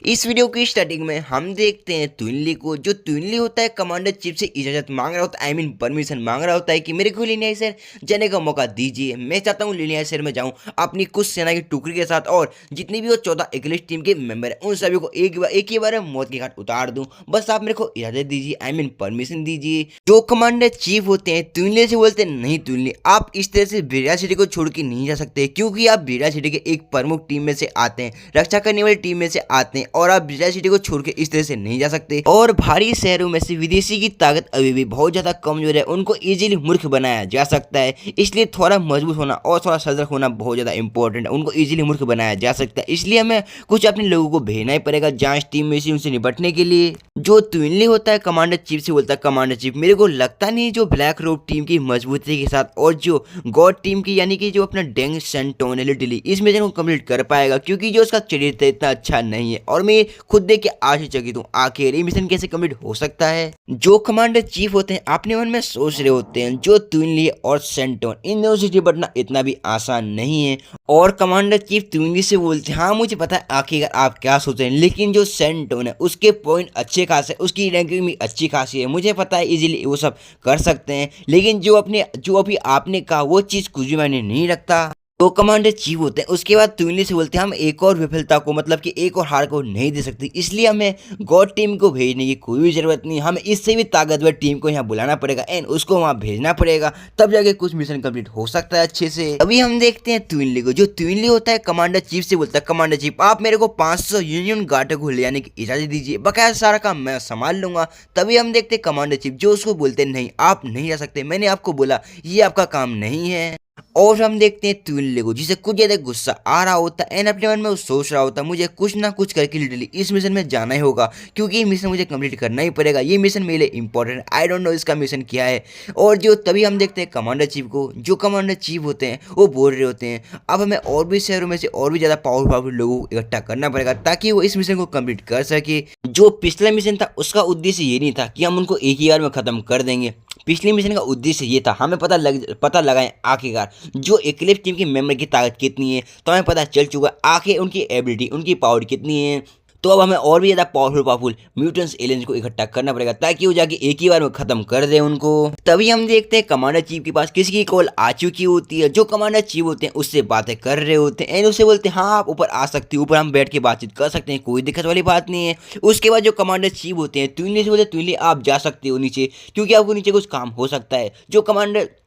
इस वीडियो की स्टार्टिंग में हम देखते हैं ट्विनली को। जो ट्विनली होता है कमांडर चीफ से इजाजत मांग रहा होता है, आई मीन परमिशन मांग रहा होता है कि मेरे को लिनिया शहर जाने का मौका दीजिए। मैं चाहता हूँ लिनिया शहर में जाऊँ अपनी कुछ सेना की टुकड़ी के साथ, और जितनी भी वो 14 एक्लिस टीम के मेंबर हैं उन सभी को एक ही बार में मौत की घाट उतार दूं। बस आप मेरे को इजाजत दीजिए, आई मीन परमिशन दीजिए। जो कमांडर चीफ होते हैं ट्विनली से बोलते हैं, नहीं ट्विनली आप इस तरह से बेरिया सिटी को छोड़ के नहीं जा सकते, क्योंकि आप बेरिया सिटी के एक प्रमुख टीम में से आते हैं, रक्षा करने वाली टीम में से आते हैं, और आप बेरिया सिटी को छोड़ के इस तरह से नहीं जा सकते। और भारी शहरों में से विदेशी की ताकत अभी भी बहुत ज्यादा कमजोर है, उनको इजीली मूर्ख बनाया जा सकता है। इसलिए थोड़ा मजबूत होना और थोड़ा सजग होना बहुत ज्यादा इंपॉर्टेंट है। उनको इजीली मूर्ख बनाया जा सकता है, इसलिए हमें कुछ अपने लोगों को भेजना ही पड़ेगा जांच टीम में से उनसे निपटने के लिए। जो ट्विनली होता है कमांडर चीफ से बोलता है, कमांडर चीफ मेरे को लगता नहीं जो ब्लैक रोब टीम की मजबूती के साथ और जो गॉड टीम की यानी कि जो अपना डेंग सेंटोन लिटली इस मिशन को कंप्लीट कर पाएगा, क्योंकि जो उसका चरित्र इतना अच्छा नहीं है। और मैं खुद देख के आश्चर्यचकित हूँ, आखिर ये मिशन कैसे कंप्लीट हो सकता है। जो कमांडर चीफ होते हैं अपने मन में सोच रहे होते हैं जो ट्विनली और सेंटोन इन दोनों से निपटना इतना भी आसान नहीं है। और कमांडर चीफ ट्विनली से बोलते हैं, हाँ मुझे पता है आखिर आप क्या सोच रहे हैं, लेकिन जो सेंटोन है उसके पॉइंट अच्छे खास है, उसकी रैंकिंग भी अच्छी खासी है, मुझे पता है इजीली वो सब कर सकते हैं। लेकिन जो अभी आपने कहा वो चीज कुछ भी मायने नहीं रखता। तो कमांडर चीफ होते हैं उसके बाद ट्विनली से बोलते हैं, हम एक और विफलता को मतलब कि एक और हार को नहीं दे सकते, इसलिए हमें गॉड टीम को भेजने की कोई भी जरूरत नहीं। हमें इससे भी ताकतवर टीम को यहाँ बुलाना पड़ेगा एंड उसको वहाँ भेजना पड़ेगा, तब जाके कुछ मिशन कंप्लीट हो सकता है अच्छे से। अभी हम देखते हैं ट्विनली को। जो ट्विनली होता है कमांडर चीफ से बोलता है, कमांडर चीफ आप मेरे को 500 यूनियन गार्ड को ले आने की इजाजत दीजिए, बकाया सारा काम मैं संभाल लूंगा। तभी हम देखते हैं कमांडर चीफ जो उसको बोलते नहीं आप नहीं जा सकते, मैंने आपको बोला ये आपका काम नहीं है। और हम देखते हैं ट्विनली को जिसे कुछ ज्यादा गुस्सा आ रहा होता है एंड अपने मन में वो सोच रहा होता है मुझे कुछ ना कुछ करके लिटरली इस मिशन में जाना ही होगा, क्योंकि ये मिशन मुझे कंप्लीट करना ही पड़ेगा। ये मिशन मेरे लिए इंपॉर्टेंट है, आई डोंट नो इसका मिशन क्या है। और जो तभी हम देखते हैं कमांडर चीफ को। जो कमांडर चीफ होते हैं वो बोल रहे होते हैं अब हमें और भी शहरों में से और भी ज्यादा पावरफुल लोगों को इकट्ठा करना पड़ेगा ताकि वो इस मिशन को कंप्लीट कर सके। जो पिछला मिशन था उसका उद्देश्य ये नहीं था कि हम उनको एक ही बार में खत्म कर देंगे। पिछले मिशन का उद्देश्य ये था हमें पता लगाएं आखिरकार जो एक्लिप्स टीम के मेंबर की ताकत कितनी है, तो हमें पता चल चुका आखिर उनकी एबिलिटी उनकी पावर कितनी है। तो अब हमें और भी ज़्यादा पावरफुल म्यूटेंट्स एलियंस को इकट्ठा करना पड़ेगा ताकि वो जाके एक ही बार में खत्म कर दे उनको। तभी हम देखते हैं कमांडर चीफ के पास किसी की कॉल आ चुकी होती है। जो कमांडर चीफ होते हैं उससे बातें कर रहे होते हैं एंड उससे बोलते हैं हाँ आप ऊपर आ सकते हो, ऊपर हम बैठ के बातचीत कर सकते हैं, कोई दिक्कत वाली बात नहीं है। उसके बाद जो कमांडर चीफ होते हैं ट्विनली से बोलते हैं ट्विनली आप जा सकते हो नीचे, क्योंकि आपको नीचे कुछ काम हो सकता है।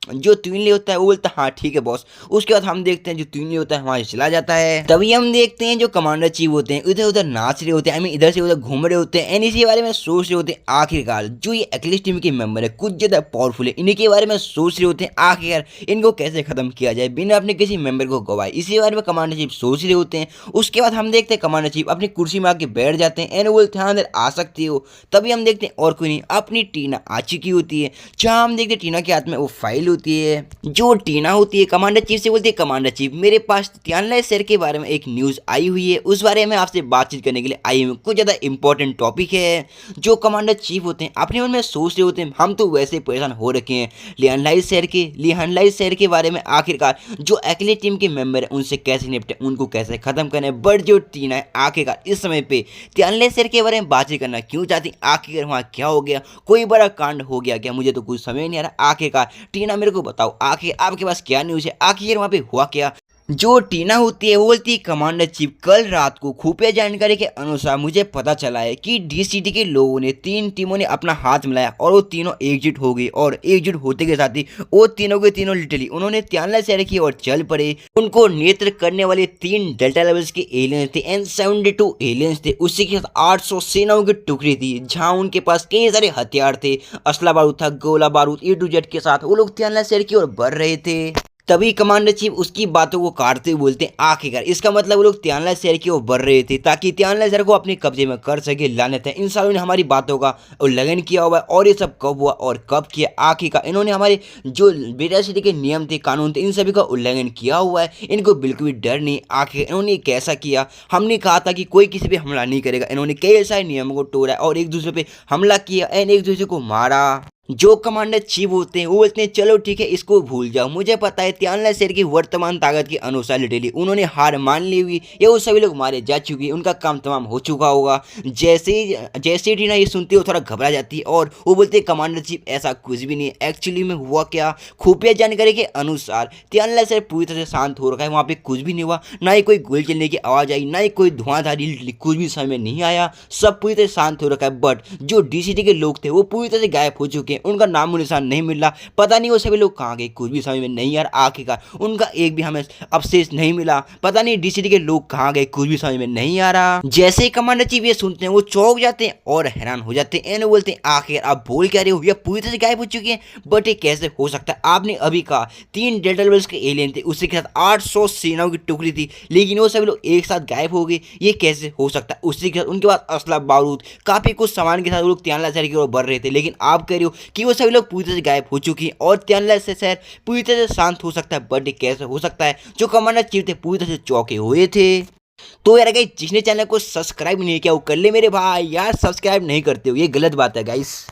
जो ट्विनली होता है वो बोलता है हाँ ठीक है बॉस। उसके बाद हम देखते हैं जो ट्विनली होता है वहां से चला जाता है। तभी हम देखते हैं जो कमांडर चीफ होते हैं इधर उधर नाच रहे होते हैं, आई मीन इधर से उधर घूम रहे होते हैं एंड इसी बारे में सोच रहे होते हैं आखिरकार जो ये एक्लिस टीम के मेंबर है कुछ ज्यादा पावरफुल है, इन्हीं के बारे में सोच रहे होते हैं आखिरकार इनको कैसे खत्म किया जाए बिना अपने किसी मेंबर को गवाए, इसी बारे में कमांडर चीफ सोच रहे होते हैं। उसके बाद हम देखते हैं कमांडर चीफ अपनी कुर्सी में आके बैठ जाते हैं एंड बोलते हैं अंदर आ सकते हो। तभी हम देखते हैं और कोई नहीं अपनी टीना आ चुकी होती है, जहाँ हम देखते हैं टीना के हाथ में वो फाइल होती है। जो टीना होती है कमांडर चीफ से बोलती है, कमांडर चीफ मेरे पास तियानला शहर के बारे में एक न्यूज आई हुई है, उस बारे में आपसे बातचीत करने के लिए आई हूँ, कुछ ज्यादा इंपॉर्टेंट टॉपिक है। जो कमांडर चीफ होते हैं अपने मन में सोच रहे होते हैं हम तो वैसे परेशान हो रखे हैं लिहानलाई शहर के बारे में, आखिरकार जो एक्लिस टीम के मेंबर है उनसे कैसे निपटे, उनको कैसे खत्म करें। बट जो टीना है आखिरकार इस समय पे तियानला शहर के बारे में बातचीत करना क्यों चाहती, आखिर वहाँ क्या हो गया, कोई बड़ा कांड हो गया क्या, मुझे तो कुछ समझ नहीं आ रहा। आखिरकार टीना मेरे को बताओ आखिर आपके पास क्या न्यूज़ है, आखिर वहां पे हुआ क्या। जो टीना होती है वो बोलती है कमांडर चीफ कल रात को खुफिया जानकारी के अनुसार मुझे पता चला है कि डीसीटी के लोगों ने 3 टीमों ने अपना हाथ मिलाया और वो तीनों एकजुट हो गई, और एकजुट होते के साथ ही वो तीनों के तीनों लिटरली उन्होंने तियानला शहर की ओर चल पड़े। उनको नेत्र करने वाले 3 डेल्टा लेवल्स के एलियंस थे एंड 72 एलियंस थे, उसी के साथ 800 सेनाओं की टुकड़ी थी जहां उनके पास कई सारे हथियार थे, असला बारूद था, गोला बारूद A to Z के साथ वो लोग तियानला शहर की ओर बढ़ रहे थे। तभी कमांडर चीफ उसकी बातों को काटते हुए बोलते हैं आखिरकार इसका मतलब वो लोग तियानला शहर की ओर बढ़ रहे थे ताकि तियानला शहर को अपने कब्जे में कर सके। लानत है इन सालों ने हमारी बातों का उल्लंघन किया हुआ है, और ये सब कब हुआ और कब किया, आखिरकार इन्होंने हमारे जो बेरिया सिटी के नियम थे कानून थे इन सभी का उल्लंघन किया हुआ है, इनको बिल्कुल भी डर नहीं। आखिर इन्होंने कैसा किया, हमने कहा था कि कोई किसी पे हमला नहीं करेगा, इन्होंने कई सारे नियमों को तोड़ा और एक दूसरे पे हमला किया एंड एक दूसरे को मारा। जो कमांडर चीफ होते हैं वो बोलते हैं चलो ठीक है इसको भूल जाओ, मुझे पता है त्यानला शेर की वर्तमान ताकत के अनुसार लिटरली उन्होंने हार मान ली हुई, ये वो सभी लोग मारे जा चुके हैं, उनका काम तमाम हो चुका होगा। जैसे ही टीना ये सुनती है वो थोड़ा घबरा जाती है और वो बोलते हैं कमांडर चीफ ऐसा कुछ भी नहीं है, एक्चुअली में हुआ क्या, खुफिया जानकारी के अनुसार त्यानला शेर पूरी तरह से शांत हो रखा है, वहाँ पे कुछ भी नहीं हुआ, ना ही कोई गोली चलने की आवाज़ आई, ना ही कोई धुआंधारी कुछ भी समय नहीं आया, सब पूरी तरह शांत हो रखा है। बट जो डीसीटी के लोग थे वो पूरी तरह से गायब हो चुके हैं, उनका नामो निशान नहीं मिल रहा, पता नहीं वो सभी लोग कहाँ गए, कुछ भी समझ में नहीं यार, आखिरकार उनका एक भी हमें अवशेष नहीं मिला, पता नहीं डीसीटी के लोग कहाँ गए, कुछ भी समझ में नहीं आ रहा। जैसे ही कमांडर चीफ ये सुनते हैं वो चौंक जाते हैं और हैरान हो जाते हैं, एंड बोलते हैं आखिर आप बोल क्या रहे हो, ये पूरी तरह से गायब हो चुकी है, बट ये कैसे हो सकता है, आपने अभी कहा 3 डेल्टा लेवल्स के एलियन थे, उसके साथ 800 सेनाओं की टुकड़ी थी, लेकिन वो सभी लोग एक साथ गायब हो गए, ये कैसे हो सकता है, उसी के साथ उनके पास असला बारूद काफी कुछ सामान के साथ वो लोग त्यानला शहर की ओर बढ़ रहे थे, लेकिन आप कह रहे हो कि वो सभी लोग पूरी तरह से गायब हो चुकी हैं और त्यानला से शहर पूरी तरह से शांत हो सकता है, बट ये कैसे हो सकता है, जो कमांडर चीफ थे पूरी तरह से चौंके हुए थे। तो यार गाइस जिसने चैनल को सब्सक्राइब नहीं किया वो कर ले मेरे भाई, यार सब्सक्राइब नहीं करते हो ये गलत बात है गाइस।